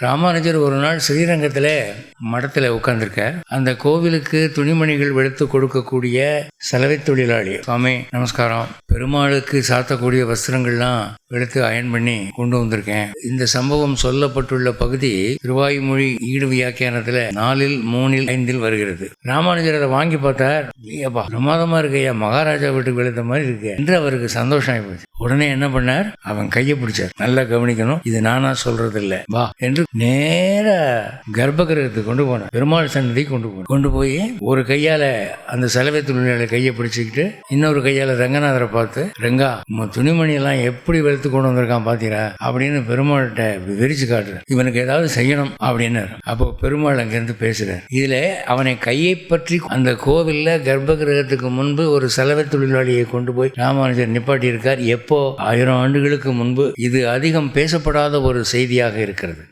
ராமானுஜர் ஒரு நாள் ஸ்ரீரங்கத்தில் மடத்தில் உட்கார்ந்துருக்கார். அந்த கோவிலுக்கு துணிமணிகள் வெளுத்து கொடுக்கக்கூடிய சலவை தொழிலாளி, சுவாமி நமஸ்காரம், பெருமாளுக்கு சாத்தக்கூடிய வஸ்திரங்கள்லாம் வெளுத்து அயன் பண்ணி கொண்டு வந்திருக்கேன். இந்த சம்பவம் சொல்லப்பட்டுள்ள பகுதி திருவாய்மொழி ஈடு வியாக்கியானத்தில் 4, 3, 5 வருகிறது. ராமானுஜர் அதை வாங்கி பார்த்தார். ஐயாப்பா பிரமாதமா இருக்கையா, மகாராஜா வீட்டுக்கு வெளுத்த மாதிரி இருக்கு என்று அவருக்கு சந்தோஷம் ஆகிப்போச்சு. உடனே என்ன பண்ணார், அவன் கையை பிடிச்சார். நல்லா கவனிக்கணும், இது நானா சொல்றது இல்லை, வா என்று நேர கர்ப்பகிரகத்துக்கு கொண்டு போனார். பெருமாள் சன்னதி கொண்டு போய் ஒரு கையால அந்த சலவை தொழிலாளி கையை பிடிச்சிக்கிட்டு இன்னொரு கையால ரங்கநாதரை பார்த்து, ரங்கா துணிமணி எல்லாம் எப்படி வெளுத்து கொண்டு வந்திருக்கான் பாத்தீரா அப்படின்னு பெருமாள்கிட்ட விரிச்சு காட்டுறார். இவனுக்கு ஏதாவது செய்யணும் அப்படின்னு. அப்போ பெருமாள் அங்கிருந்து பேசுறார். இதுல அவனை கையை பற்றி அந்த கோவில்ல கர்ப்பகிரகத்துக்கு முன்பு ஒரு சலவை தொழிலாளியை கொண்டு போய் ராமானுஜர் நிப்பாட்டி இருக்கார். எப்போ 1000 ஆண்டுகளுக்கு முன்பு. இது அதிகம் பேசப்படாத ஒரு செய்தியாக இருக்கிறது.